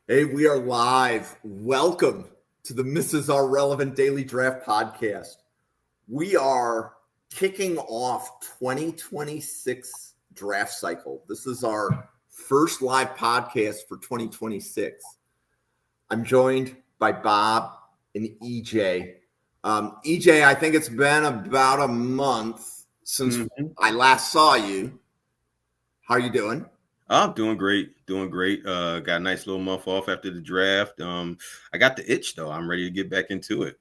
Hey, we are live. Welcome to the Mrs. R Relevant Daily Draft Podcast. We are kicking off 2026 draft cycle. This is our first live podcast for 2026. I'm joined by Bob and EJ. EJ, I think it's been about a month since I last saw you. How are you doing? I'm doing great. Got a nice little month off after the draft. I got the itch though. I'm ready to get back into it.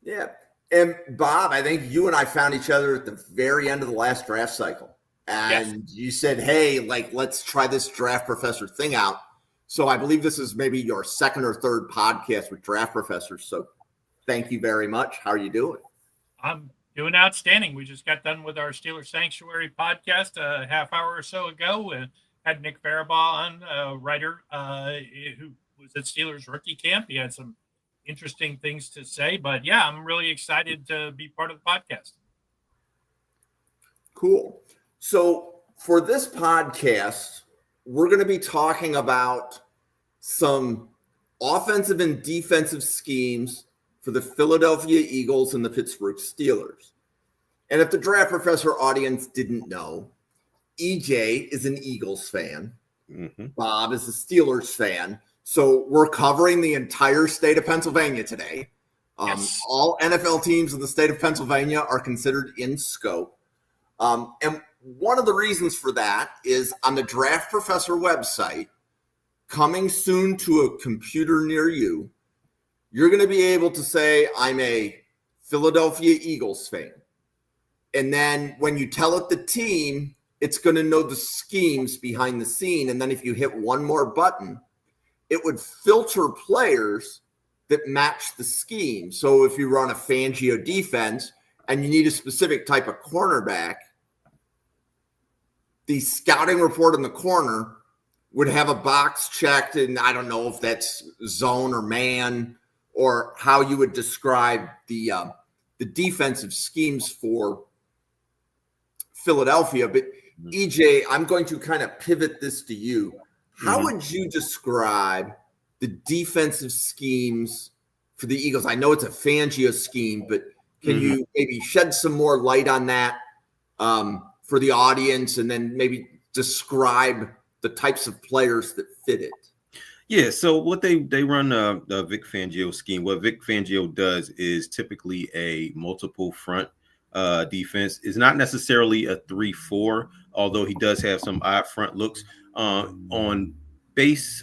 Yeah. And Bob, I think you and I found each other at the very end of the last draft cycle. And You said, hey, let's try this Draft Professor thing out. So I believe this is maybe your second or third podcast with Draft Professors. So thank you very much. How are you doing? I'm doing outstanding. We just got done with our Steelers Sanctuary podcast a half hour or so ago. And had Nick Farabaugh on, a writer who was at Steelers rookie camp. He had some interesting things to say. But yeah, I'm really excited to be part of the podcast. Cool. So for this podcast, we're going to be talking about some offensive and defensive schemes for the Philadelphia Eagles and the Pittsburgh Steelers. And if the Draft Professor audience didn't know, EJ is an Eagles fan. Mm-hmm. Bob is a Steelers fan. So we're covering the entire state of Pennsylvania today. Yes. All NFL teams in the state of Pennsylvania are considered in scope. And one of the reasons for that is on the Draft Professor website, coming soon to a computer near you, you're going to be able to say, I'm a Philadelphia Eagles fan. And then when you tell it the team, it's going to know the schemes behind the scene. And then if you hit one more button, it would filter players that match the scheme. So if you run a Fangio defense and you need a specific type of cornerback, the scouting report in the corner would have a box checked, and I don't know if that's zone or man or how you would describe the defensive schemes for Philadelphia. But EJ, I'm going to kind of pivot this to you. How would you describe the defensive schemes for the Eagles? I know it's a Fangio scheme, but can you maybe shed some more light on that for the audience, and then maybe describe the types of players that fit it? Yeah, so what they run the Vic Fangio scheme. What Vic Fangio does is typically a multiple front defense. Is not necessarily a 3-4, although he does have some odd front looks on base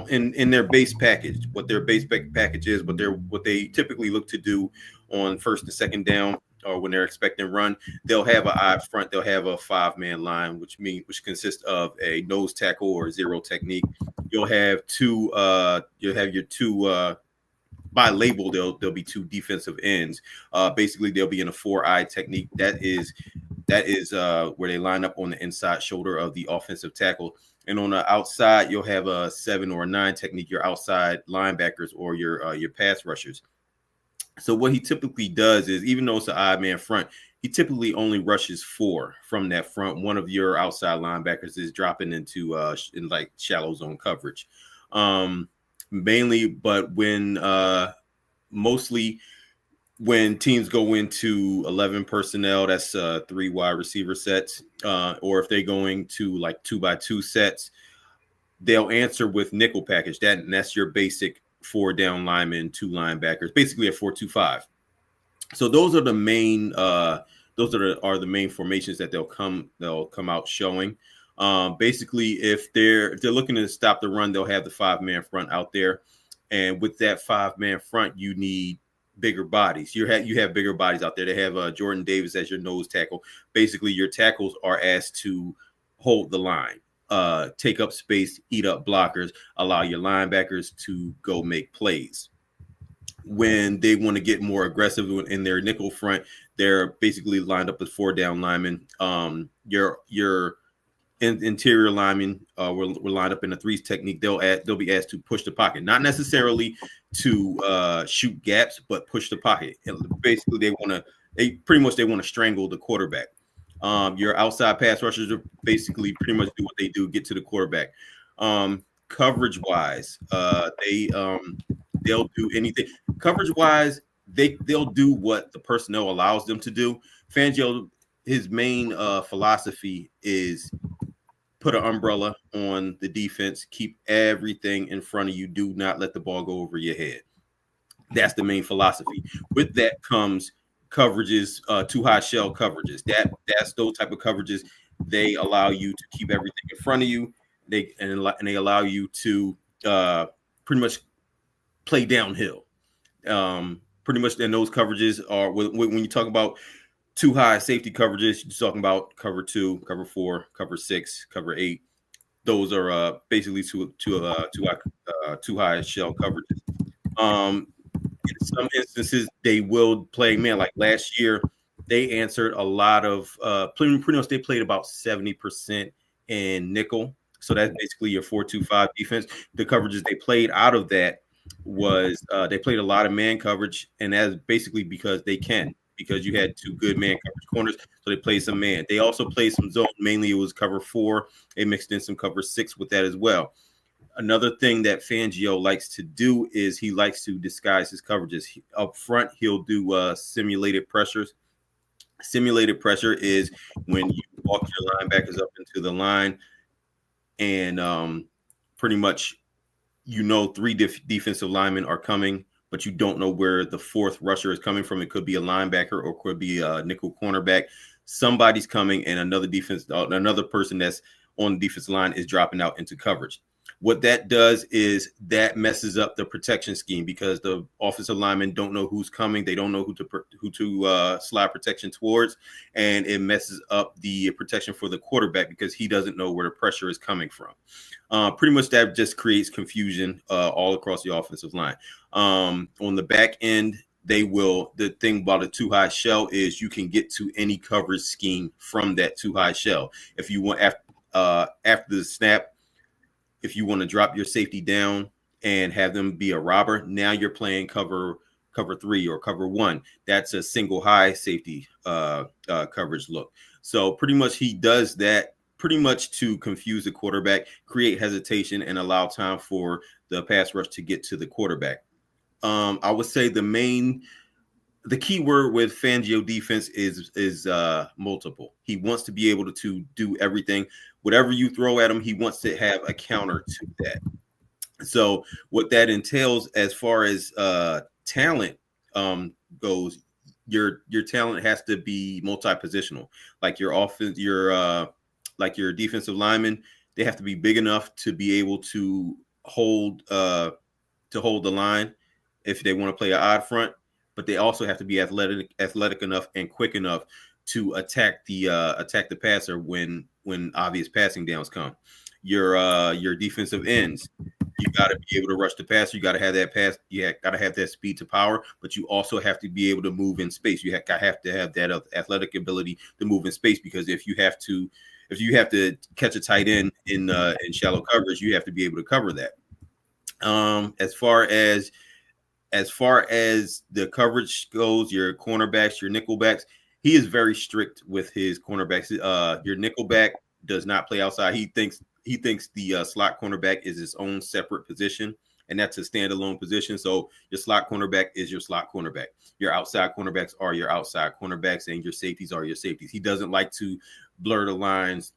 in their base package. What their base package is, what they typically look to do on first and second down, or when they're expecting run, they'll have an odd front. They'll have a 5-man line, which consists of a nose tackle or zero technique. You'll have your two by label. There'll be two defensive ends. Basically, they'll be in a 4-eye technique. That is where they line up on the inside shoulder of the offensive tackle. And on the outside, you'll have a 7 or 9 technique. Your outside linebackers or your pass rushers. So what he typically does is, even though it's an odd man front, he typically only rushes 4 from that front. One of your outside linebackers is dropping into in like shallow zone coverage, mainly. But when mostly when teams go into 11 personnel, that's 3 wide receiver sets, or if they're going to like 2x2 sets, they'll answer with nickel package. That's your basic 4 down linemen, 2 linebackers, basically a 4-2-5. So those are the main the main formations that they'll come out showing. Basically, if they're looking to stop the run, they'll have the 5-man front out there, and with that 5-man front, you need bigger bodies. You have bigger bodies out there. They have Jordan Davis as your nose tackle. Basically, your tackles are asked to hold the line, take up space, eat up blockers, allow your linebackers to go make plays. When they want to get more aggressive in their nickel front, they're basically lined up as 4 down linemen. Your interior linemen were lined up in a 3 technique. They'll be asked to push the pocket, not necessarily to shoot gaps, but push the pocket. And basically, they want to strangle the quarterback. Your outside pass rushers are basically pretty much do what they do, get to the quarterback. coverage wise, they'll do anything. Coverage wise, they'll do what the personnel allows them to do. Fangio, his main philosophy is put an umbrella on the defense, keep everything in front of you, do not let the ball go over your head. That's the main philosophy. With that comes coverages, too high shell coverages. That's those type of coverages. They allow you to keep everything in front of you. They allow you to pretty much play downhill. Pretty much, and those coverages are when you talk about too high safety coverages, you're talking about cover 2, cover 4, cover 6, cover 8. Those are basically too high shell coverages. In some instances, they will play man. Like last year, they answered a lot of pretty much. They played about 70% in nickel. So that's basically your 4-2-5 defense. The coverages they played out of that was they played a lot of man coverage, and that's basically because you had 2 good man coverage corners, so they played some man. They also played some zone. Mainly it was cover 4. They mixed in some cover 6 with that as well. Another thing that Fangio likes to do is he likes to disguise his coverages. Up front, he'll do simulated pressures. Simulated pressure is when you walk your linebackers up into the line and pretty much 3 defensive linemen are coming, but you don't know where the 4th rusher is coming from. It could be a linebacker or could be a nickel cornerback. Somebody's coming and another person that's on the defensive line is dropping out into coverage. What that does is that messes up the protection scheme because the offensive linemen don't know who's coming. They don't know who to slide protection towards, and it messes up the protection for the quarterback because he doesn't know where the pressure is coming from. Pretty much that just creates confusion all across the offensive line. On the back end, the thing about a too high shell is you can get to any coverage scheme from that too high shell. If you want after the snap, if you want to drop your safety down and have them be a robber, now you're playing cover 3 or cover 1. That's a single high safety coverage look. So pretty much he does that pretty much to confuse the quarterback, create hesitation, and allow time for the pass rush to get to the quarterback. I would say the key word with Fangio defense is multiple. He wants to be able to do everything. Whatever you throw at him, he wants to have a counter to that. So what that entails as far as talent goes, your talent has to be multi-positional. Like your offense, like your defensive linemen, they have to be big enough to be able to hold the line if they want to play an odd front. But they also have to be athletic enough and quick enough to attack the passer when obvious passing downs come. Your defensive ends, you got to be able to rush the passer. You got to have that pass. You got to have that speed to power, but you also have to be able to move in space. You have to have that athletic ability to move in space because if you have to catch a tight end in shallow coverage, you have to be able to cover that. As far as the coverage goes, your cornerbacks, your nickelbacks, he is very strict with his cornerbacks. Your nickelback does not play outside. He thinks the slot cornerback is his own separate position, and that's a standalone position. So your slot cornerback is your slot cornerback. Your outside cornerbacks are your outside cornerbacks, and your safeties are your safeties. He doesn't like to blur the lines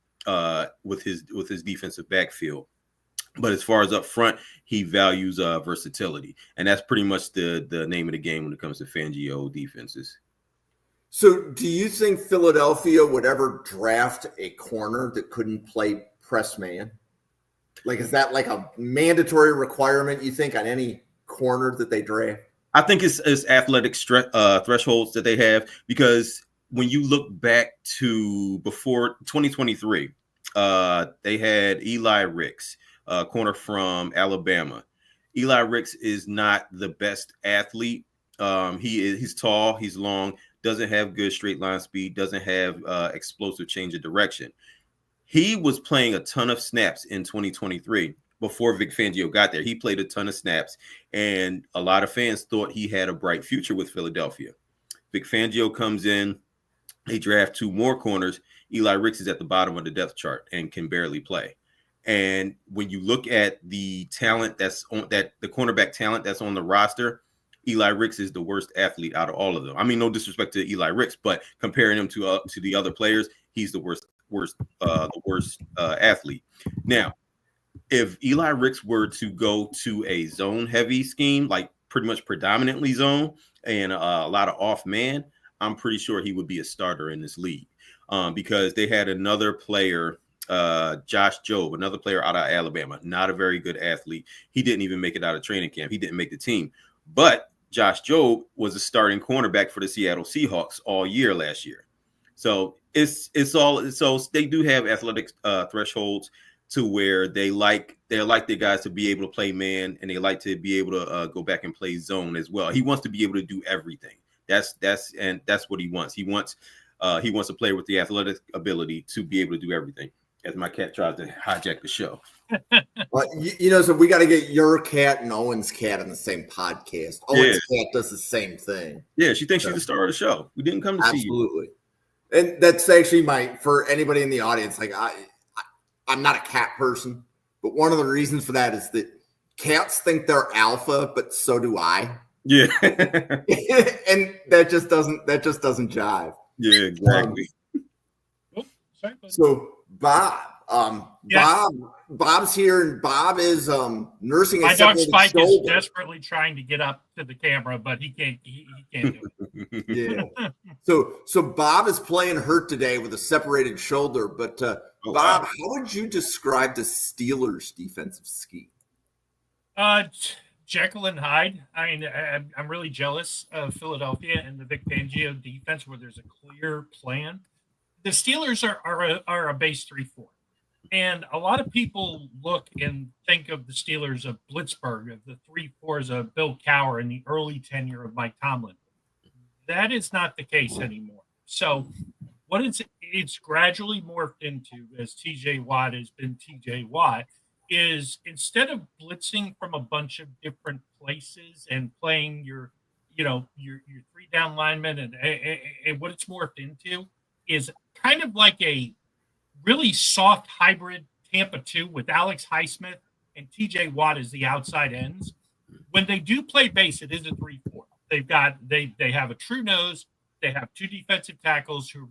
with his defensive backfield. But as far as up front, he values versatility. And that's pretty much the name of the game when it comes to Fangio defenses. So do you think Philadelphia would ever draft a corner that couldn't play press man? Like, is that like a mandatory requirement, you think, on any corner that they draft? I think it's athletic thresholds that they have, because when you look back to before 2023, they had Eli Ricks, corner from Alabama. Eli Ricks is not the best athlete. He's tall, he's long, doesn't have good straight line speed, doesn't have explosive change of direction. He was playing a ton of snaps in 2023 before Vic Fangio got there. He played a ton of snaps, and a lot of fans thought he had a bright future with Philadelphia. Vic Fangio comes in, they draft 2 more corners. Eli Ricks is at the bottom of the depth chart and can barely play. And when you look at the talent the cornerback talent that's on the roster, Eli Ricks is the worst athlete out of all of them. I mean, no disrespect to Eli Ricks, but comparing him to the other players, he's the worst athlete. Now, if Eli Ricks were to go to a zone heavy scheme, like pretty much predominantly zone and a lot of off man, I'm pretty sure he would be a starter in this league, because they had another player, Josh Jobe, another player out of Alabama, not a very good athlete. He didn't even make it out of training camp. He didn't make the team, but Josh Jobe was a starting cornerback for the Seattle Seahawks all year last year. So so they do have athletic thresholds to where they like the guys to be able to play man, and they like to be able to go back and play zone as well. He wants to be able to do everything. That's what he wants. He wants a player with the athletic ability to be able to do everything. As my cat tries to hijack the show. So we got to get your cat and Owen's cat on the same podcast. Owen's cat does the same thing. Yeah, she thinks she's the star of the show. We didn't come to see you. Absolutely. And that's actually for anybody in the audience, like I'm not a cat person, but one of the reasons for that is that cats think they're alpha, but so do I. Yeah. And that just doesn't jive. Yeah, exactly. So Bob, Bob's here, and Bob is nursing my a dog separated Spike shoulder. is desperately trying to get up to the camera, but he can't do it. Yeah. So Bob is playing hurt today with a separated shoulder. But Bob, how would you describe the Steelers' defensive scheme? Jekyll and Hyde. I mean, I'm really jealous of Philadelphia and the Vic Fangio defense, where there's a clear plan. The Steelers are a base 3-4. And a lot of people look and think of the Steelers of Blitzburg, of the 3-4s of Bill Cowher in the early tenure of Mike Tomlin. That is not the case anymore. So what it's gradually morphed into, as TJ Watt has been TJ Watt, is instead of blitzing from a bunch of different places and playing your 3-down linemen, and what it's morphed into is kind of like a really soft hybrid Tampa 2 with Alex Highsmith and TJ Watt as the outside ends. When they do play base, it is a 3-4. They have a true nose. They have two defensive tackles who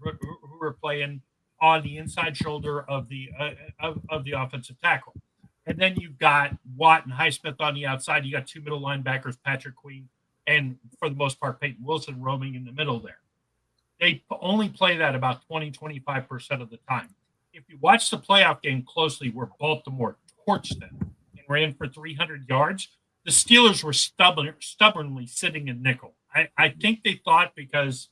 are playing on the inside shoulder of the offensive tackle. And then you've got Watt and Highsmith on the outside. You got two middle linebackers, Patrick Queen, and for the most part, Peyton Wilson roaming in the middle there. They only play that about 20-25% of the time. If you watch the playoff game closely, where Baltimore torched them and ran for 300 yards, the Steelers were stubbornly sitting in nickel. I think they thought because,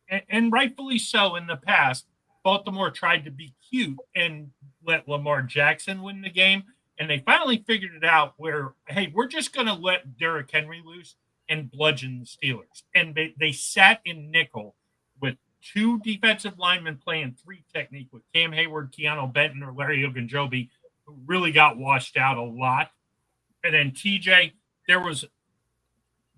and rightfully so in the past, Baltimore tried to be cute and let Lamar Jackson win the game. And they finally figured it out where, hey, we're just going to let Derrick Henry loose and bludgeon the Steelers. And they sat in nickel with two defensive linemen playing 3 technique with Cam Hayward, Keanu Benton, or Larry Ogunjobi, who really got washed out a lot. And then TJ,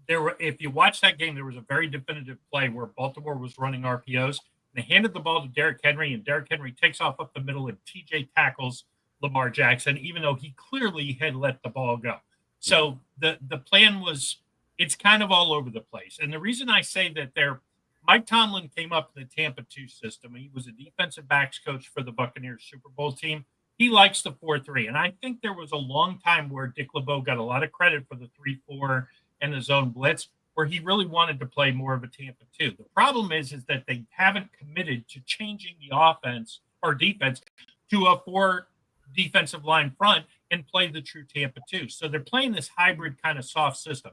if you watch that game, there was a very definitive play where Baltimore was running RPOs. They handed the ball to Derrick Henry, and Derrick Henry takes off up the middle, and TJ tackles Lamar Jackson, even though he clearly had let the ball go. So the plan was, it's kind of all over the place. And the reason I say that Mike Tomlin came up in the Tampa 2 system. He was a defensive backs coach for the Buccaneers Super Bowl team. He likes the 4-3. And I think there was a long time where Dick LeBeau got a lot of credit for the 3-4 and the zone blitz, where he really wanted to play more of a Tampa 2. The problem is that they haven't committed to changing the offense or defense to a 4 defensive line front and play the true Tampa 2. So they're playing this hybrid kind of soft system.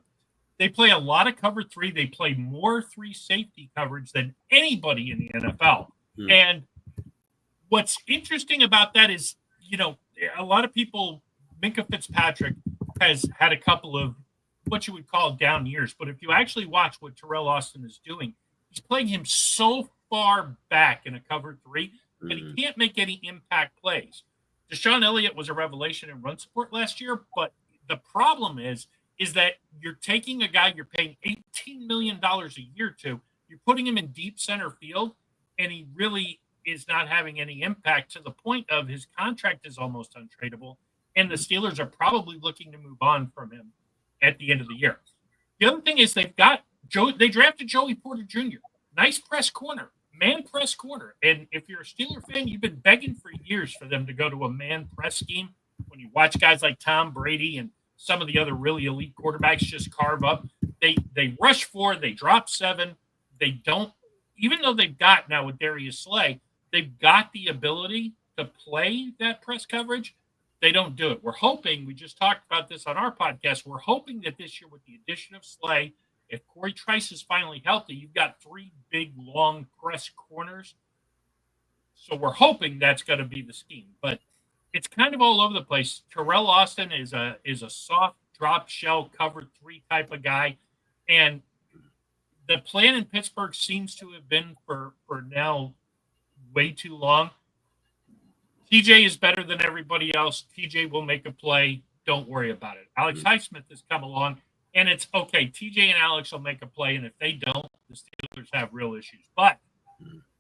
They play a lot of cover 3. They play more 3 safety coverage than anybody in the NFL. And what's interesting about that is, a lot of people, Minkah Fitzpatrick has had a couple of what you would call down years. But if you actually watch what Terrell Austin is doing, he's playing him so far back in a cover 3 that he can't make any impact plays. Deshaun Elliott was a revelation in run support last year, but the problem is that you're taking a guy you're paying $18 million a year to, you're putting him in deep center field, and he really is not having any impact to the point of his contract is almost untradeable, and the Steelers are probably looking to move on from him at the end of the year. The other thing is they drafted Joey Porter Jr., nice press corner, man press corner. And if you're a Steeler fan, you've been begging for years for them to go to a man press scheme. When you watch guys like Tom Brady and some of the other really elite quarterbacks just carve up, they rush 4, they drop 7. They don't, even though they've got now with Darius Slay, they've got the ability to play that press coverage. They don't do it. We're hoping, we just talked about this on our podcast, we're hoping that this year with the addition of Slay, if Corey Trice is finally healthy, you've got 3 big, long press corners. So we're hoping that's going to be the scheme. But it's kind of all over the place. Terrell Austin is a soft drop shell cover 3 type of guy. And the plan in Pittsburgh seems to have been for now way too long. TJ is better than everybody else. TJ will make a play. Don't worry about it. Alex Highsmith has come along, and it's okay. TJ and Alex will make a play, and if they don't, the Steelers have real issues. But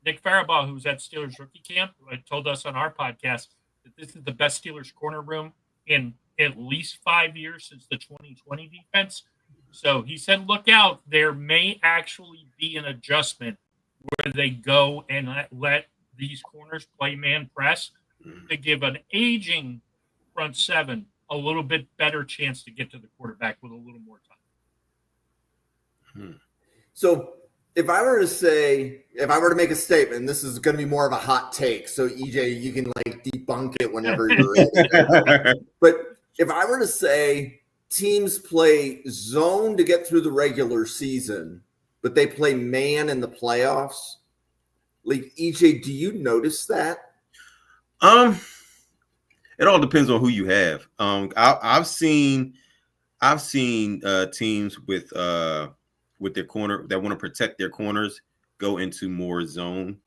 Nick Farabaugh, who's at Steelers rookie camp, told us on our podcast that this is the best Steelers corner room in at least 5 years since the 2020 defense. So he said, look out. There may actually be an adjustment where they go and let these corners play man press to give an aging front 7 a little bit better chance to get to the quarterback with a little more time. So if I were to make a statement, this is going to be more of a hot take. So EJ, you can like debunk it whenever you're ready. But if I were to say teams play zone to get through the regular season, but they play man in the playoffs, like EJ, do you notice that? It all depends on who you have. I've seen teams with their corner that want to protect their corners go into more zone,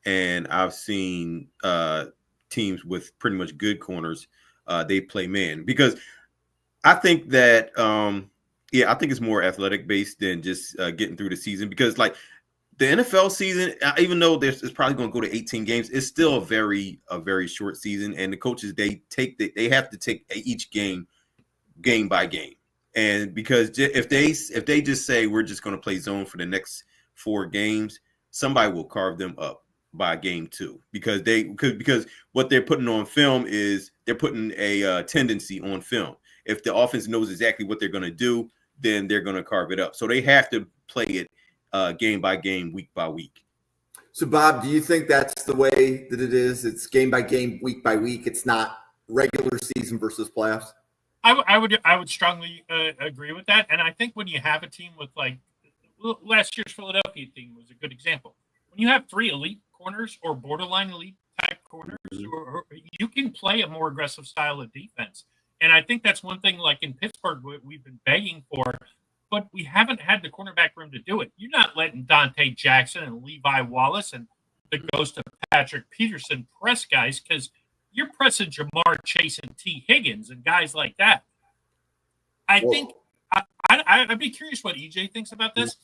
and I've seen teams with pretty much good corners they play man, because I think that I think it's more athletic based than just getting through the season, because like the NFL season, even though it's probably going to go to 18 games, it's still a very short season, and the coaches they have to take each game by game, and because if they just say we're just going to play zone for the next 4 games, somebody will carve them up by game 2, because what they're putting on film is they're putting a tendency on film. If the offense knows exactly what they're going to do, then they're going to carve it up. So they have to play it game by game, week by week. So, Bob, do you think that's the way that it is? It's game by game, week by week. It's not regular season versus playoffs. I would strongly agree with that. And I think when you have a team with like last year's Philadelphia team was a good example. When you have 3 elite corners or borderline elite type corners, you can play a more aggressive style of defense. And I think that's one thing, like in Pittsburgh, we've been begging for, but we haven't had the cornerback room to do it. You're not letting Dante Jackson and Levi Wallace and the ghost of Patrick Peterson press guys, because you're pressing Jamar Chase and T. Higgins and guys like that. I think I'd be curious what EJ thinks about this.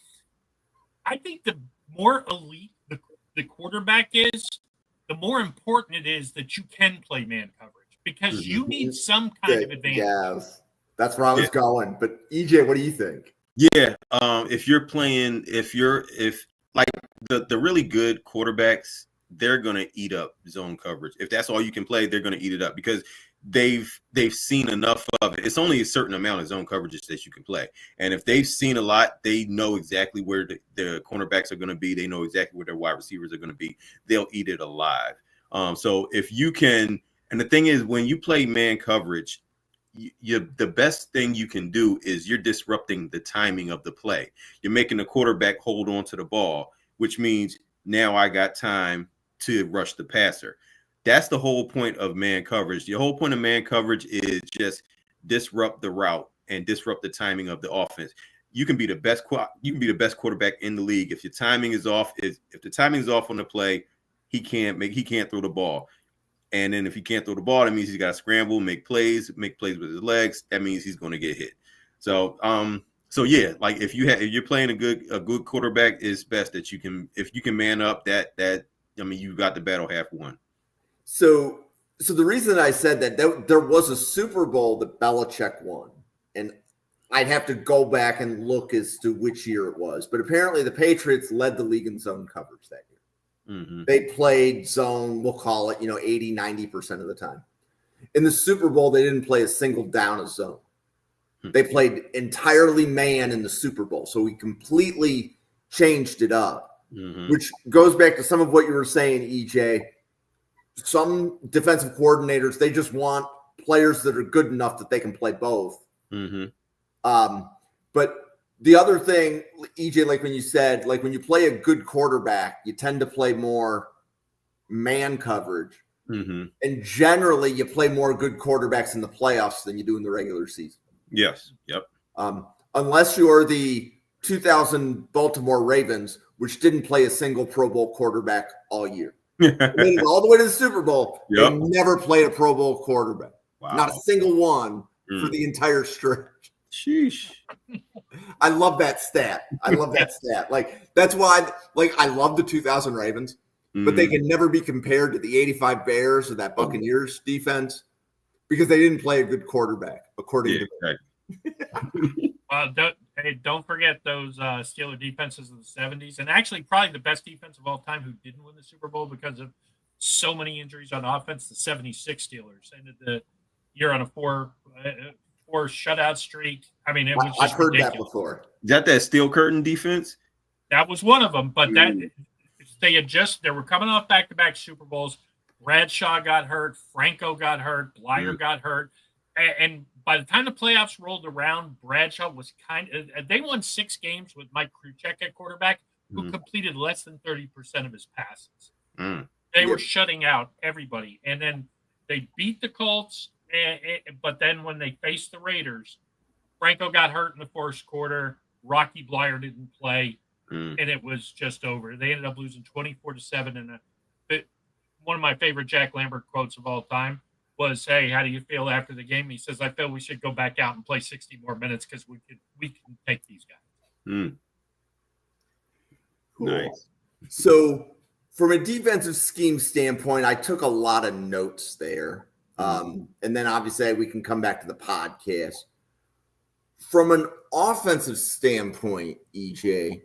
I think the more elite the quarterback is, the more important it is that you can play man coverage, because you need some kind of advantage. Yes, that's where I was going. But EJ, what do you think? Yeah, if like the really good quarterbacks, they're gonna eat up zone coverage. If that's all you can play, they're gonna eat it up, because they've seen enough of it. It's only a certain amount of zone coverages that you can play, and if they've seen a lot, they know exactly where the cornerbacks are going to be. They know exactly where their wide receivers are going to be. They'll eat it alive. So if you can, and the thing is, when you play man coverage, the best thing you can do is you're disrupting the timing of the play. You're making the quarterback hold on to the ball, which means now I got time to rush the passer. That's the whole point of man coverage. The whole point of man coverage is just disrupt the route and disrupt the timing of the offense. You can be the best quarterback in the league. If your timing is off, if the timing is off on the play, he can't throw the ball. And then if he can't throw the ball, that means he's got to scramble, make plays with his legs. That means he's going to get hit. So yeah, like if you're playing a good quarterback, it's best that if you can man up that I mean, you got the battle half won. So the reason I said that there was a Super Bowl that Belichick won, and I'd have to go back and look as to which year it was. But apparently the Patriots led the league in zone coverage that year. Mm-hmm. They played zone, we'll call it, 80, 90% of the time. In the Super Bowl, they didn't play a single down of zone. They played entirely man in the Super Bowl. So we completely changed it up, which goes back to some of what you were saying, EJ. Some defensive coordinators, they just want players that are good enough that they can play both. Mm-hmm. But the other thing, EJ, like when you said, like when you play a good quarterback, you tend to play more man coverage. Mm-hmm. And generally, you play more good quarterbacks in the playoffs than you do in the regular season. Yes. Yep. Unless you're the 2000 Baltimore Ravens, which didn't play a single Pro Bowl quarterback all year. They made it all the way to the Super Bowl. Yep. They never played a Pro Bowl quarterback. Wow. Not a single one for the entire stretch. Sheesh. I love that stat. Like, that's why, I love the 2000 Ravens, but they can never be compared to the 85 Bears or that Buccaneers defense because they didn't play a good quarterback, according to me. Well, don't forget those Steeler defenses of the 70s, and actually probably the best defense of all time who didn't win the Super Bowl because of so many injuries on offense, the 76 Steelers ended the year on a four shutout streak. I mean, it was just I've heard ridiculous. that before. Is that steel curtain defense? That was one of them, but they were coming off back-to-back Super Bowls. Bradshaw got hurt, Franco got hurt, Blyer got hurt, and by the time the playoffs rolled around, Bradshaw was they won 6 games with Mike Krzyzek at quarterback, who completed less than 30% of his passes. They were shutting out everybody, and then they beat the Colts. But then when they faced the Raiders, Franco got hurt in the first quarter. Rocky Blyer didn't play, and it was just over. They ended up losing 24-7. And one of my favorite Jack Lambert quotes of all time was, "Hey, how do you feel after the game?" He says, "I feel we should go back out and play 60 more minutes because we can take these guys." Cool. Nice. So, from a defensive scheme standpoint, I took a lot of notes there. And then obviously we can come back to the podcast. From an offensive standpoint, EJ,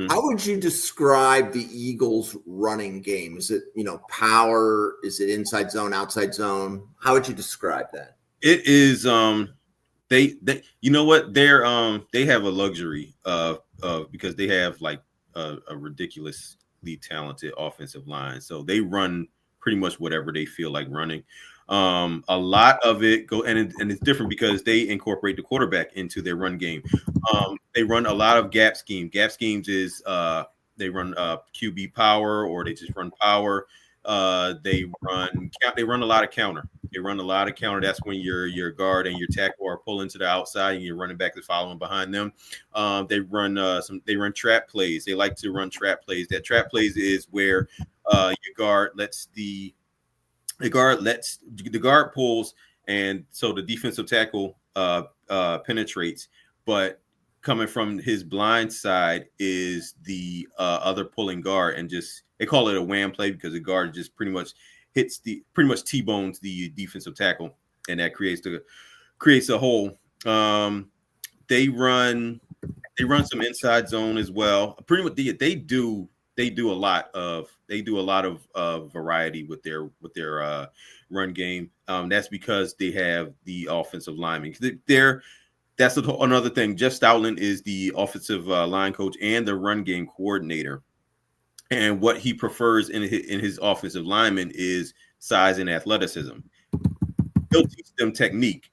how would you describe the Eagles' running game? Is it, power? Is it inside zone, outside zone? How would you describe that? It is they you know what? They have a luxury of because they have like a ridiculously talented offensive line. So they run pretty much whatever they feel like running. A lot of it it's different because they incorporate the quarterback into their run game. They run a lot of gap scheme. Gap schemes is they run QB power, or they just run power. They run a lot of counter. That's when your guard and your tackle are pulling to the outside and your running back is following behind them. They run trap plays. They like to run trap plays. That trap plays is where your guard lets the guard pulls, and so the defensive tackle penetrates, but coming from his blind side is the other pulling guard, and they call it a wham play because the guard just pretty much T-bones the defensive tackle, and that creates a hole. They run some inside zone as well. Pretty much they do a lot of variety with their run game. That's because they have the offensive linemen. That's another thing. Jeff Stoutland is the offensive line coach and the run game coordinator. And what he prefers in his offensive linemen is size and athleticism. He'll teach them technique.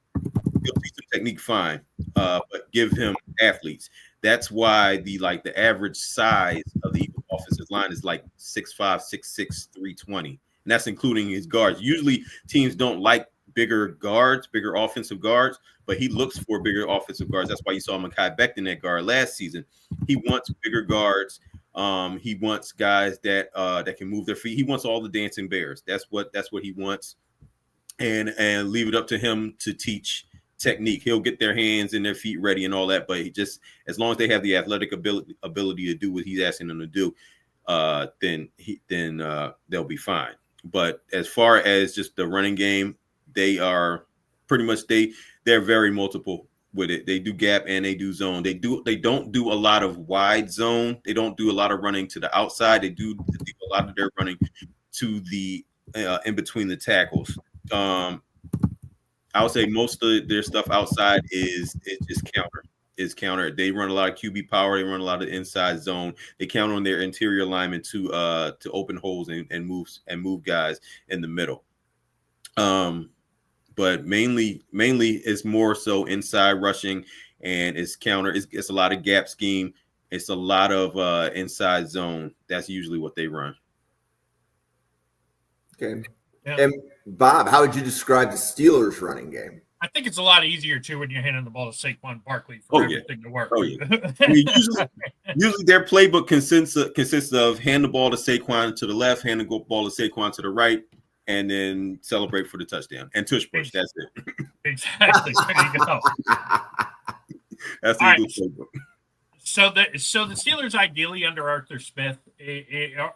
Fine, but give him athletes. That's why the average size of the offensive line is like 6'5", 6'6", 320. And that's including his guards. Usually teams don't like bigger offensive guards, but he looks for bigger offensive guards. That's why you saw Mekhi Becton at guard last season. He wants bigger guards. He wants guys that can move their feet. He wants all the dancing bears. That's what he wants. And leave it up to him to teach technique. He'll get their hands and their feet ready and all that, but he just, as long as they have the athletic ability to do what he's asking them to do. then they'll be fine. But as far as just the running game, they are pretty much they're very multiple with it. They do gap and they do zone. They don't do a lot of wide zone. They don't do a lot of running to the outside. They do a lot of their running to the in between the tackles. I would say most of their stuff outside is just counter. They run a lot of QB power. They run a lot of inside zone. They count on their interior linemen to open holes and move guys in the middle. But mainly it's more so inside rushing, and it's counter. It's a lot of gap scheme. It's a lot of inside zone. That's usually what they run. Okay. Yeah. And Bob, how would you describe the Steelers' running game? I think it's a lot easier too when you're handing the ball to Saquon Barkley for everything to work. Oh yeah. I mean, usually their playbook consists of hand the ball to Saquon to the left, hand the ball to Saquon to the right, and then celebrate for the touchdown and tush push. That's it. Exactly. There you go. That's the Eagles playbook. So the Steelers ideally under Arthur Smith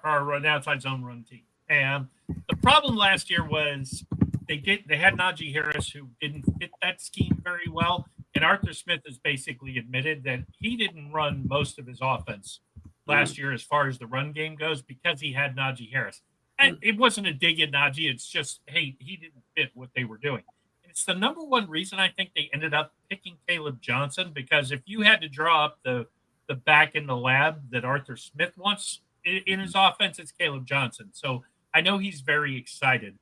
are an outside zone run team, and the problem last year was they had Najee Harris, who didn't fit that scheme very well, and Arthur Smith has basically admitted that he didn't run most of his offense last year as far as the run game goes because he had Najee Harris. And it wasn't a dig at Najee. It's just, hey, he didn't fit what they were doing. And it's the number one reason I think they ended up picking Caleb Johnson, because if you had to draw up the back in the lab that Arthur Smith wants in his offense, it's Caleb Johnson. So I know he's very excited.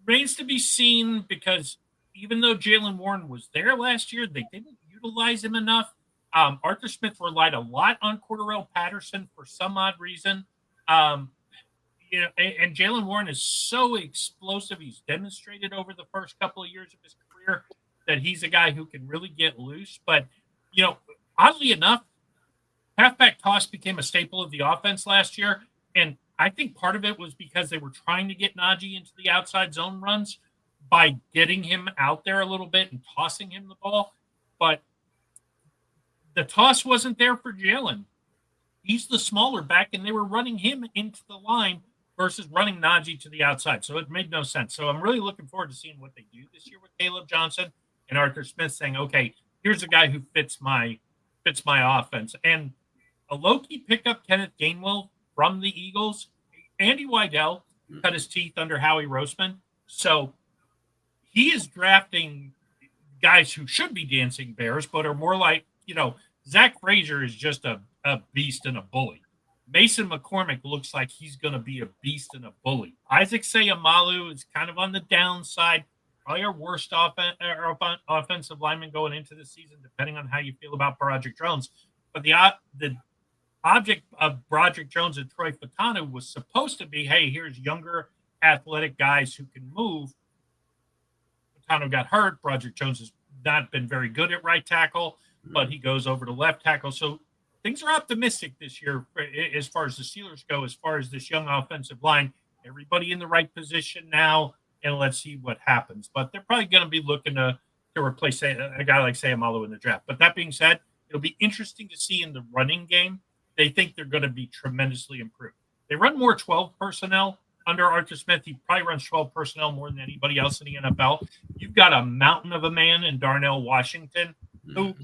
Remains to be seen, because even though Jaylen Warren was there last year, they didn't utilize him enough. Arthur Smith relied a lot on Cordarrelle Patterson for some odd reason. And Jaylen Warren is so explosive. He's demonstrated over the first couple of years of his career that he's a guy who can really get loose. But, oddly enough, halfback toss became a staple of the offense last year. And I think part of it was because they were trying to get Najee into the outside zone runs by getting him out there a little bit and tossing him the ball. But the toss wasn't there for Jaylen. He's the smaller back, and they were running him into the line versus running Najee to the outside. So it made no sense. So I'm really looking forward to seeing what they do this year with Caleb Johnson and Arthur Smith saying, okay, here's a guy who fits my offense. And a low-key pickup, Kenneth Gainwell from the Eagles. Andy Weidel cut his teeth under Howie Roseman. So he is drafting guys who should be dancing bears, but are more like, Zach Frazier is just a beast and a bully. Mason McCormick looks like he's going to be a beast and a bully. Isaac Seumalo is kind of on the downside. Probably our worst offensive lineman going into the season, depending on how you feel about Broderick Jones. But the object of Broderick Jones and Troy Fautanu was supposed to be, hey, here's younger, athletic guys who can move. Fautanu got hurt. Broderick Jones has not been very good at right tackle, but he goes over to left tackle. So things are optimistic this year as far as the Steelers go, as far as this young offensive line. Everybody in the right position now, and let's see what happens. But they're probably going to be looking to replace a guy like Seumalo in the draft. But that being said, it'll be interesting to see in the running game. They think they're going to be tremendously improved. They run more 12 personnel under Arthur Smith. He probably runs 12 personnel more than anybody else in the NFL. You've got a mountain of a man in Darnell Washington, who,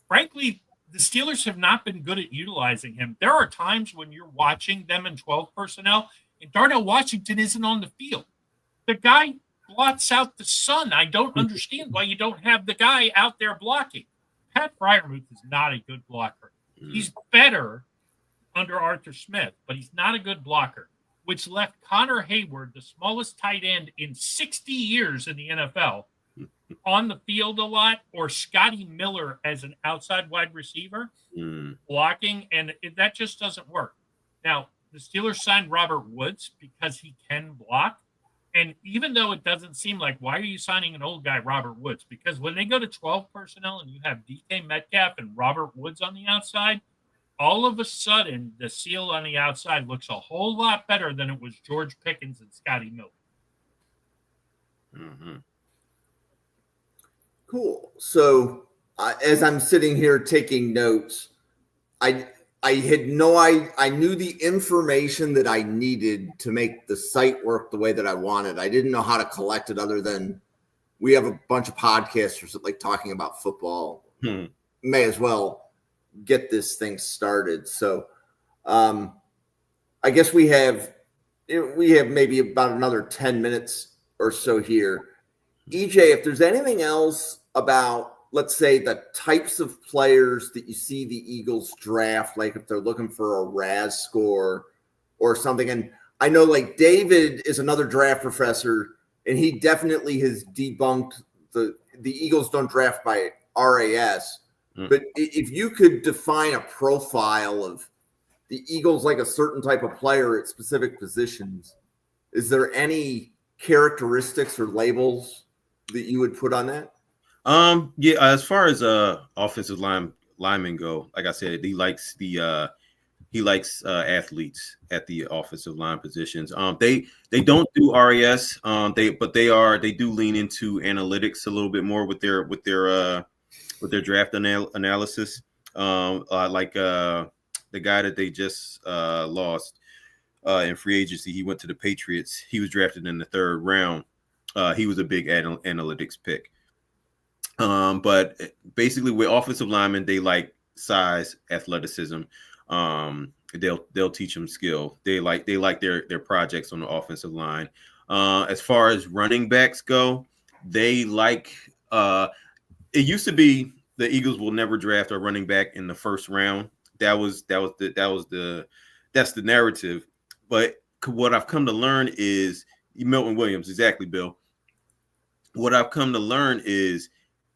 frankly, the Steelers have not been good at utilizing him. There are times when you're watching them in 12 personnel and Darnell Washington isn't on the field. The guy blots out the sun. I don't understand why you don't have the guy out there blocking. Pat Freiermuth is not a good blocker. He's better under Arthur Smith, but he's not a good blocker, which left Connor Hayward, the smallest tight end in 60 years in the NFL, on the field a lot, or Scotty Miller as an outside wide receiver blocking, and that just doesn't work. Now, the Steelers signed Robert Woods because he can block, and even though it doesn't seem like, why are you signing an old guy, Robert Woods? Because when they go to 12 personnel and you have DK Metcalf and Robert Woods on the outside, all of a sudden the seal on the outside looks a whole lot better than it was George Pickens and Scotty Miller. Mm-hmm. Cool. So as I'm sitting here taking notes, I I knew the information that I needed to make the site work the way that I wanted. I didn't know how to collect it other than we have a bunch of podcasters that like talking about football. May as well get this thing started. So I guess we have maybe about another 10 minutes or so here. EJ, if there's anything else about, let's say, the types of players that you see the Eagles draft, like if they're looking for a RAS score or something. And I know like David is another draft professor, and he definitely has debunked the Eagles don't draft by RAS. But if you could define a profile of the Eagles, like a certain type of player at specific positions, is there any characteristics or labels that you would put on that? Yeah, as far as offensive linemen go, like I said, he likes athletes at the offensive line positions. They don't do RAS, they do lean into analytics a little bit more with their draft analysis. Like the guy that they just lost in free agency, he went to the Patriots. He was drafted in the 3rd round. He was a big analytics pick. But basically with offensive linemen, they like size, athleticism. They'll teach them skill. They like their projects on the offensive line. As far as running backs go, they like it used to be the Eagles will never draft a running back in the 1st round. That's the narrative. But what I've come to learn is Milton Williams, exactly, Bill. What I've come to learn is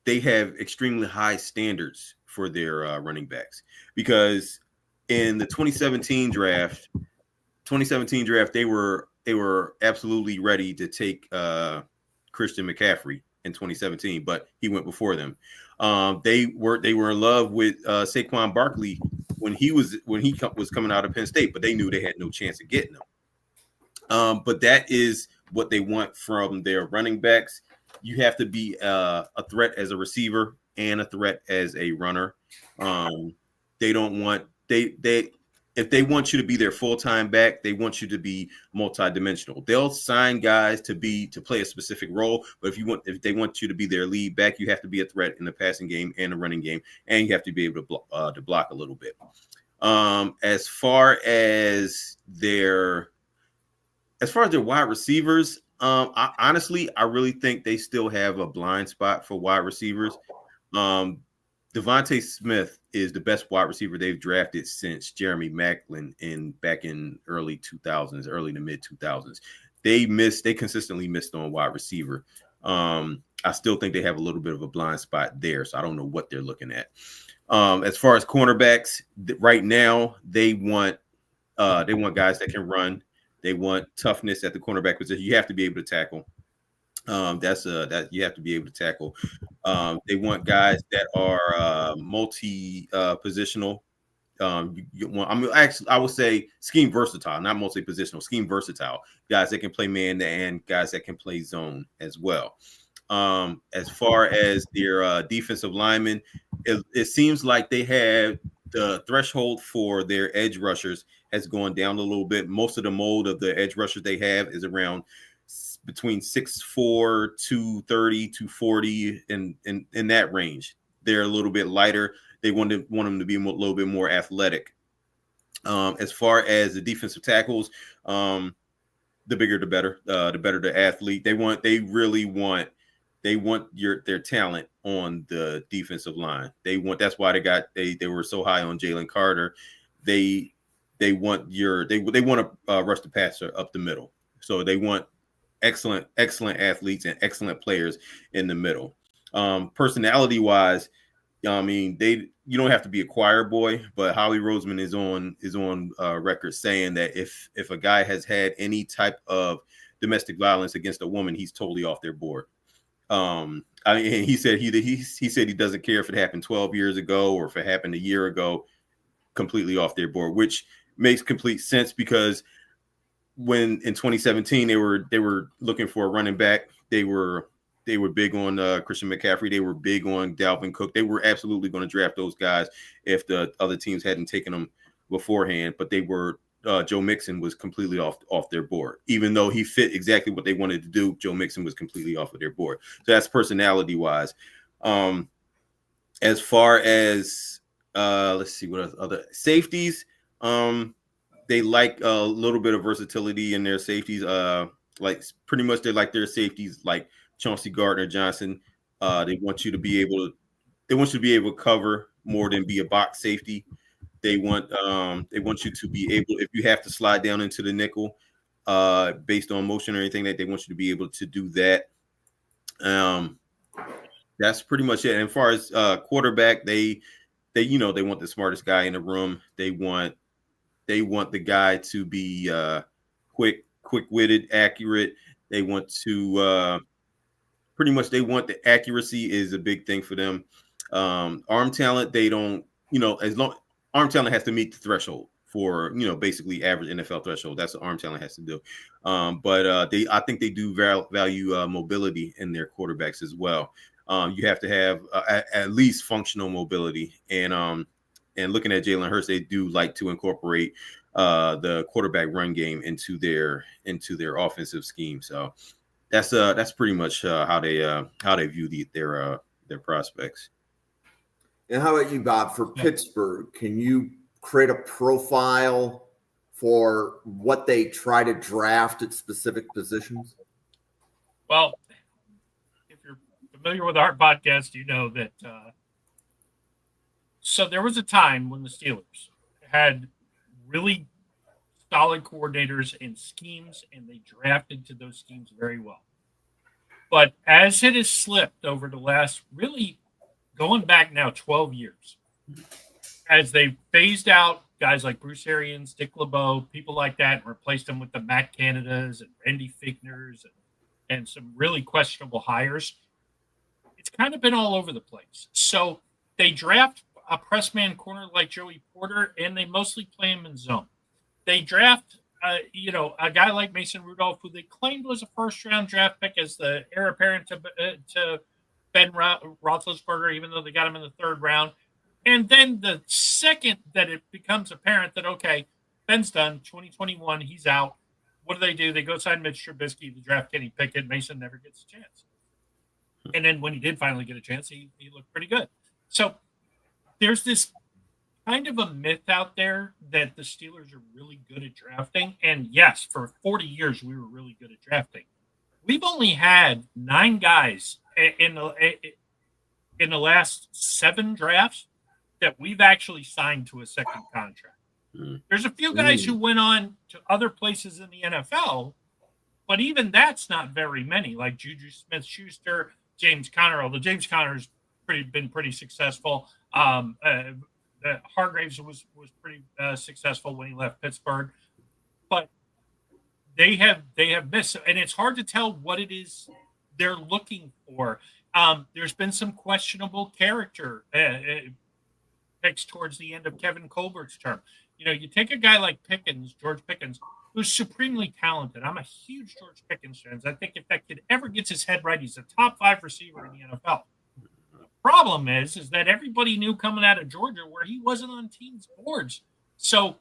they have extremely high standards for their running backs, because in the 2017 draft, they were absolutely ready to take Christian McCaffrey in 2017, but he went before them. They were in love with Saquon Barkley when he was coming out of Penn State, but they knew they had no chance of getting him. But that is what they want from their running backs. You have to be a threat as a receiver and a threat as a runner. They don't want if they want you to be their full-time back, they want you to be multidimensional. They'll sign guys to play a specific role, but if they want you to be their lead back, you have to be a threat in the passing game and the running game, and you have to be able to block a little bit. As far as their wide receivers, I honestly really think they still have a blind spot for wide receivers. Devontae Smith is the best wide receiver they've drafted since Jeremy Maclin back in early to mid 2000s. They consistently missed on wide receiver. I still think they have a little bit of a blind spot there, so I don't know what they're looking at. As far as cornerbacks, right now they want guys that can run. They want toughness at the cornerback position. You have to be able to tackle. That you have to be able to tackle. They want guys that are multi-positional. I would say scheme versatile, not multi-positional, scheme versatile. Guys that can play man and guys that can play zone as well. As far as their defensive linemen, it seems like they have the threshold for their edge rushers has gone down a little bit. Most of the mold of the edge rushers they have is around between 6'4", 230, 240, in that range. They're a little bit lighter. They want them to be a little bit more athletic. As far as the defensive tackles, the bigger the better. The better the athlete. They want their talent on the defensive line. That's why they were so high on Jalen Carter. They want to rush the passer up the middle. So they want excellent athletes and excellent players in the middle. Personality wise, I mean, you don't have to be a choir boy, but Howie Roseman is on record saying that if a guy has had any type of domestic violence against a woman, he's totally off their board. He said he doesn't care if it happened 12 years ago or if it happened a year ago, completely off their board, which makes complete sense because when in 2017 they were looking for a running back, they were big on Christian McCaffrey. They were big on Dalvin Cook. They were absolutely going to draft those guys if the other teams hadn't taken them beforehand, but they were Joe Mixon was completely off their board. Even though he fit exactly what they wanted to do, Joe Mixon was completely off of their board. So that's personality wise. As far as let's see what other safeties, they like a little bit of versatility in their safeties. Like pretty much they like their safeties like Chauncey Gardner-Johnson. They want you to be able to cover more than be a box safety. They want you to be able, if you have to slide down into the nickel, based on motion or anything, that they want you to be able to do that. That's pretty much it. And as far as quarterback, they want the smartest guy in the room. They want the guy to be quick-witted, accurate. They want to pretty much they want the accuracy is a big thing for them. Arm talent, they don't, arm talent has to meet the threshold for, basically average NFL threshold. That's what arm talent has to do. But I think they do value mobility in their quarterbacks as well. You have to have at least functional mobility. And looking at Jalen Hurts, they do like to incorporate the quarterback run game into their offensive scheme. So that's pretty much how they view their prospects. And how about you, Bob, for Pittsburgh? Can you create a profile for what they try to draft at specific positions? Well, if you're familiar with our podcast, you know that so there was a time when the Steelers had really solid coordinators and schemes, and they drafted to those schemes very well. But as it has slipped over the last, really going back now 12 years, as they phased out guys like Bruce Arians, Dick LeBeau, people like that, and replaced them with the Matt Canadas and Randy Fichtners and some really questionable hires, it's kind of been all over the place. So they draft a press man corner like Joey Porter, and they mostly play him in zone. They draft, a guy like Mason Rudolph, who they claimed was a first-round draft pick as the heir apparent to Ben Roethlisberger, even though they got him in the third round. And then the second that it becomes apparent that, okay, Ben's done, 2021, he's out, what do? They go sign Mitch Trubisky to draft Kenny Pickett. Mason never gets a chance. And then when he did finally get a chance, he looked pretty good. So there's this kind of a myth out there that the Steelers are really good at drafting. And yes, for 40 years, we were really good at drafting. We've only had 9 guys in the last 7 drafts that we've actually signed to a second contract. There's a few guys who went on to other places in the NFL, but even that's not very many, like Juju Smith-Schuster, James Conner, although James Conner's been pretty successful. Hargraves was pretty successful when he left Pittsburgh, but they have missed, and it's hard to tell what it is they're looking for. There's been some questionable character picks towards the end of Kevin Colbert's term. You take a guy like George Pickens, who's supremely talented. I'm a huge George Pickens fan. I think if that kid ever gets his head right, he's a top 5 receiver in the NFL. Problem is that everybody knew coming out of Georgia where he wasn't on teams' boards. So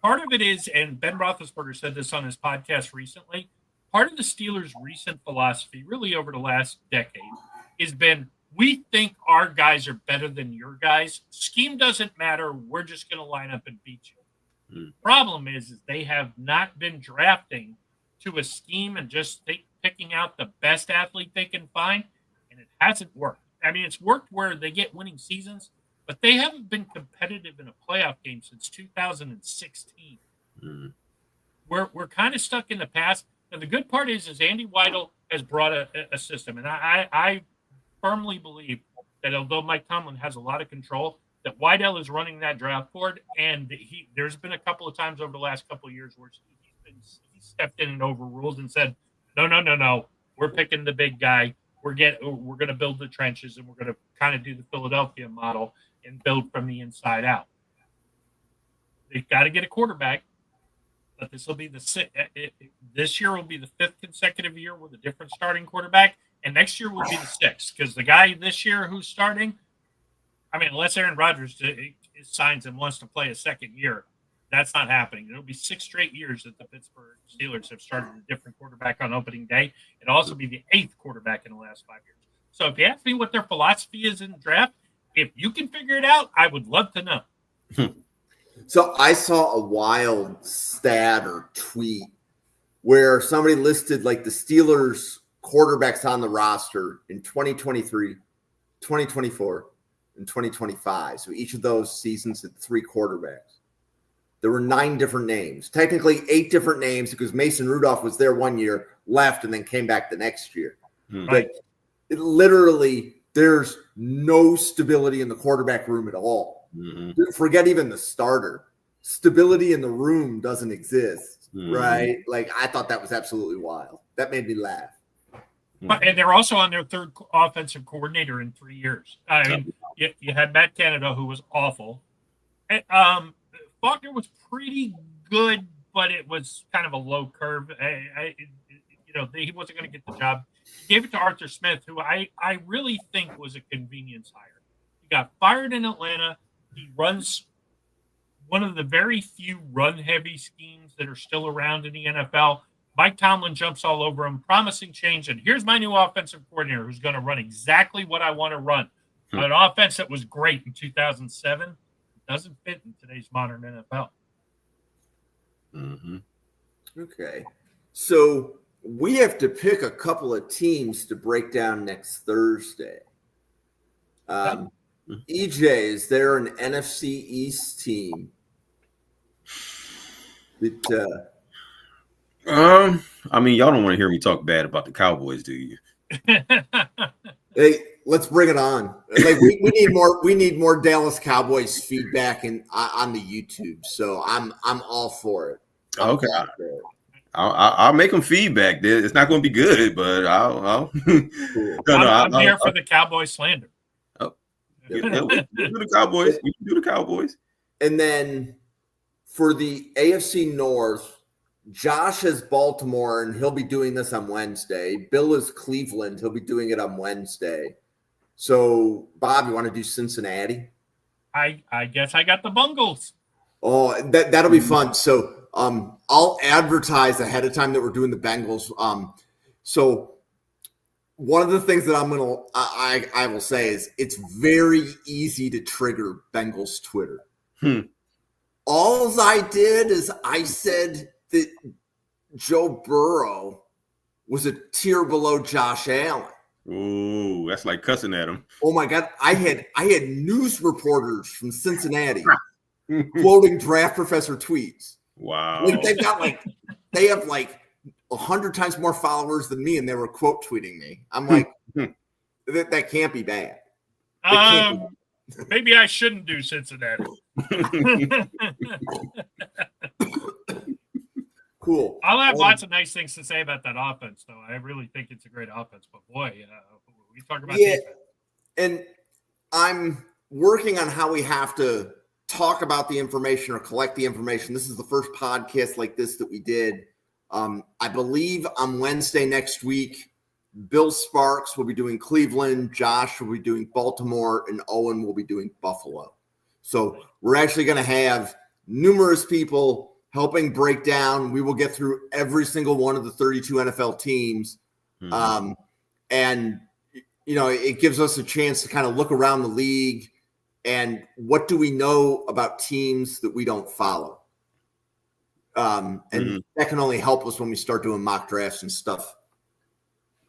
part of it is, and Ben Roethlisberger said this on his podcast recently, part of the Steelers' recent philosophy, really over the last decade, has been, we think our guys are better than your guys. Scheme doesn't matter. We're just going to line up and beat you. Problem is they have not been drafting to a scheme and just picking out the best athlete they can find, and it hasn't worked. I mean, it's worked where they get winning seasons, but they haven't been competitive in a playoff game since 2016. We're kind of stuck in the past. Now, the good part is Andy Weidl has brought a system, and I firmly believe that although Mike Tomlin has a lot of control, that Weidl is running that draft board, and there's been a couple of times over the last couple of years where he stepped in and overruled and said, no, we're picking the big guy. We're going to build the trenches, and we're going to kind of do the Philadelphia model and build from the inside out. They've got to get a quarterback, but this year will be the 5th consecutive year with a different starting quarterback, and next year will be the 6th, because the guy this year who's starting, I mean, unless Aaron Rodgers signs and wants to play a second year. That's not happening. It'll be 6 straight years that the Pittsburgh Steelers have started a different quarterback on opening day. It'll also be the 8th quarterback in the last 5 years. So if you ask me what their philosophy is in the draft, if you can figure it out, I would love to know. So I saw a wild stat or tweet where somebody listed like the Steelers quarterbacks on the roster in 2023, 2024, and 2025. So each of those seasons had 3 quarterbacks. There were 9 different names, technically 8 different names because Mason Rudolph was there one year, left, and then came back the next year. Right. But literally, there's no stability in the quarterback room at all. Forget even the starter. Stability in the room doesn't exist, right? Like, I thought that was absolutely wild. That made me laugh. And they're also on their 3rd offensive coordinator in 3 years. I mean, you had Matt Canada, who was awful. Faulkner was pretty good, but it was kind of a low curve. He wasn't going to get the job. He gave it to Arthur Smith, who I really think was a convenience hire. He got fired in Atlanta. He runs one of the very few run-heavy schemes that are still around in the NFL. Mike Tomlin jumps all over him, promising change. And here's my new offensive coordinator who's going to run exactly what I want to run. An offense that was great in 2007 doesn't fit in today's modern NFL. Okay. So we have to pick a couple of teams to break down next Thursday. EJ, is there an NFC East team that I mean, y'all don't want to hear me talk bad about the Cowboys, do you? Hey, let's bring it on. Like we need more Dallas Cowboys feedback on the YouTube. So I'm all for it. Okay. I'll make them feedback. It's not going to be good, but I'll Cool. I'm here for the Cowboy slander. We can do the Cowboys. We can do the Cowboys. And then for the AFC North, Josh is Baltimore, and he'll be doing this on Wednesday. Bill is Cleveland. He'll be doing it on Wednesday. So, Bob, you want to do Cincinnati? I guess I got the Bungles. Oh, that'll be fun. So, I'll advertise ahead of time that we're doing the Bengals. So one of the things that I will say is it's very easy to trigger Bengals Twitter. All I did is I said that Joe Burrow was a tier below Josh Allen. Ooh, that's like cussing at him. Oh my God. I had news reporters from Cincinnati quoting draft professor tweets. Wow. Like they have 100 times more followers than me, and they were quote tweeting me. I'm like, that can't be bad. Maybe I shouldn't do Cincinnati. Cool. I'll have lots of nice things to say about that offense, though. I really think it's a great offense. But boy, we talk about defense. And I'm working on how we have to talk about the information or collect the information. This is the first podcast like this that we did. I believe on Wednesday next week, Bill Sparks will be doing Cleveland, Josh will be doing Baltimore, and Owen will be doing Buffalo. So we're actually going to have numerous people helping break down. We will get through every single one of the 32 NFL teams. And, it gives us a chance to kind of look around the league and what do we know about teams that we don't follow. And that can only help us when we start doing mock drafts and stuff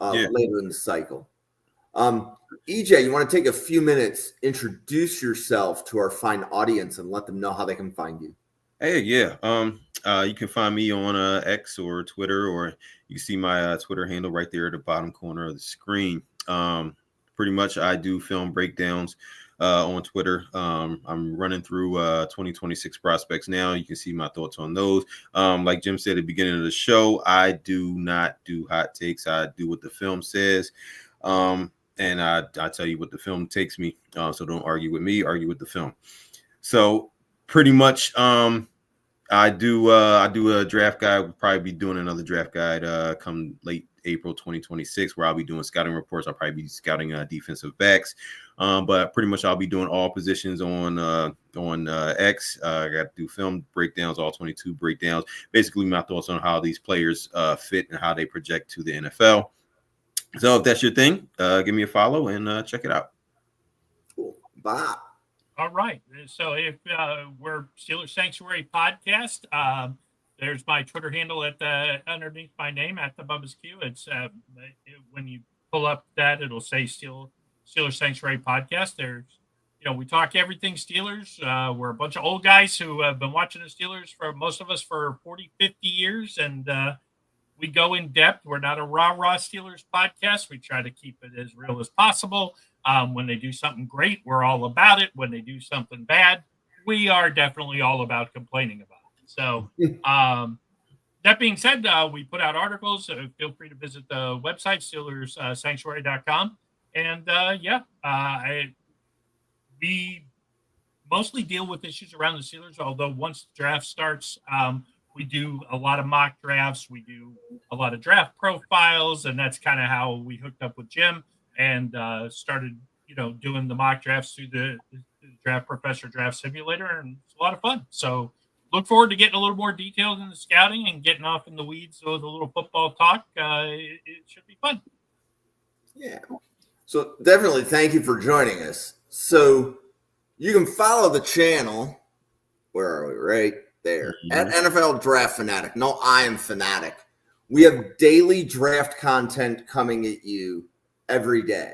later in the cycle. EJ, you want to take a few minutes, introduce yourself to our fine audience and let them know how they can find you. Hey, yeah. You can find me on X or Twitter, or you can see my Twitter handle right there at the bottom corner of the screen. Pretty much I do film breakdowns on Twitter. I'm running through 2026 prospects now. You can see my thoughts on those. Like Jim said at the beginning of the show, I do not do hot takes. I do what the film says. And I tell you what the film takes me. So don't argue with me, argue with the film. So pretty much I do a draft guide. We'll probably be doing another draft guide come late April 2026, where I'll be doing scouting reports. I'll probably be scouting defensive backs, but pretty much I'll be doing all positions on X. I got to do film breakdowns, all 22 breakdowns. Basically, my thoughts on how these players fit and how they project to the NFL. So if that's your thing, give me a follow and check it out. Cool. Bye. All right. So if we're Steelers Sanctuary Podcast, there's my Twitter handle underneath my name at the Bubba's Q. It's when you pull up that, it'll say Steelers Sanctuary Podcast. There's, we talk everything Steelers. We're a bunch of old guys who have been watching the Steelers for most of us for 40, 50 years. And we go in depth. We're not a rah-rah Steelers podcast. We try to keep it as real as possible. When they do something great, we're all about it. When they do something bad, we are definitely all about complaining about it. So that being said, we put out articles. So feel free to visit the website, SteelersSanctuary.com. And we mostly deal with issues around the Steelers, although once the draft starts, we do a lot of mock drafts. We do a lot of draft profiles, and that's kind of how we hooked up with Jim and started, doing the mock drafts through the Draft Professor Draft Simulator, and it's a lot of fun. So look forward to getting a little more details in the scouting and getting off in the weeds with a little football talk. It should be fun. Yeah. So definitely thank you for joining us. So you can follow the channel. Where are we? Right there. At NFL Draft Fanatic. No, I am Fanatic. We have daily draft content coming at you every day.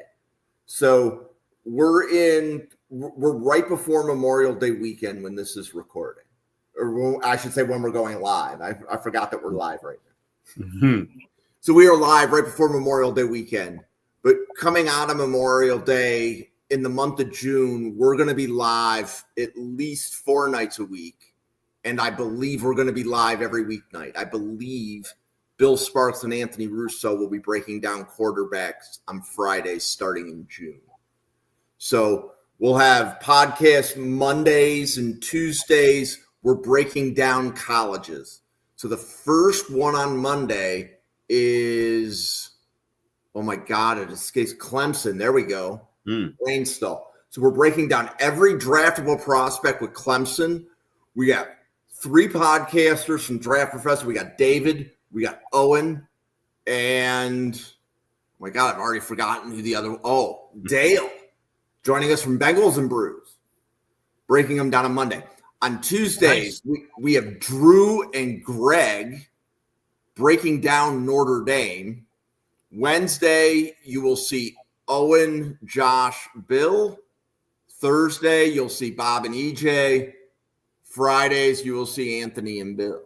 So we're right before Memorial Day weekend when this is recording. Or I should say when we're going live. I forgot that we're live right now. Mm-hmm. So we are live right before Memorial Day weekend. But coming out of Memorial Day in the month of June, we're going to be live at least 4 nights a week. And I believe we're going to be live every weeknight. I believe Bill Sparks and Anthony Russo will be breaking down quarterbacks on Fridays starting in June. So we'll have podcasts Mondays and Tuesdays. We're breaking down colleges. So the first one on Monday is, oh my God, it escapes Clemson. There we go. Rainstall. So we're breaking down every draftable prospect with Clemson. We got 3 podcasters from Draft Professor. We got David, we got Owen, and oh my God, I've already forgotten who the other. Oh, Dale, joining us from Bengals and Brews, breaking them down on Monday. On Tuesdays, we have Drew and Greg breaking down Notre Dame. Wednesday, you will see Owen, Josh, Bill. Thursday, you'll see Bob and EJ. Fridays, you will see Anthony and Bill.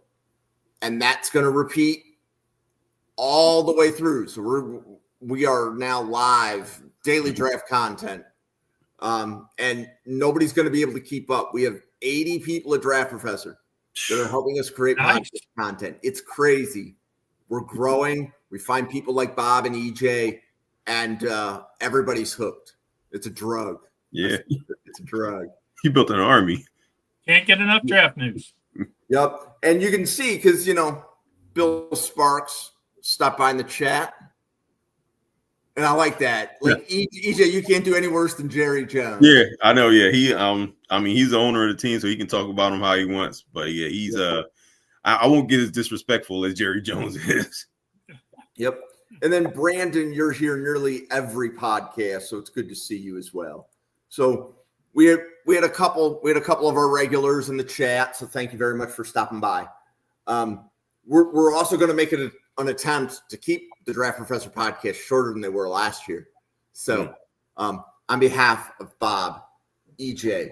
And that's going to repeat all the way through. So we are now live, daily draft content. And nobody's going to be able to keep up. We have 80 people at Draft Professor that are helping us create content. It's crazy. We're growing. We find people like Bob and EJ, and everybody's hooked. It's a drug. Yeah. It's a drug. He built an army. Can't get enough draft news. Yep. And you can see, because, Bill Sparks stopped by in the chat. And I like that. Like, EJ, you can't do any worse than Jerry Jones. Yeah, I know. Yeah, he. He's the owner of the team, so he can talk about him how he wants. But yeah, he's. I won't get as disrespectful as Jerry Jones is. Yep. And then Brandon, you're here nearly every podcast, so it's good to see you as well. So we had a couple of our regulars in the chat, so thank you very much for stopping by. We're also going to make it an attempt to keep the Draft Professor podcast shorter than they were last year. So on behalf of Bob, EJ,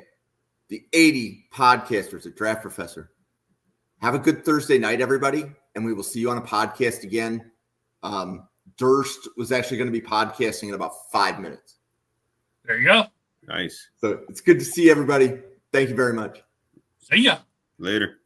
the 80 podcasters at Draft Professor, have a good Thursday night, everybody, and we will see you on a podcast again. Durst was actually going to be podcasting in about 5 minutes. There you go. Nice. So it's good to see everybody. Thank you very much. See ya. Later.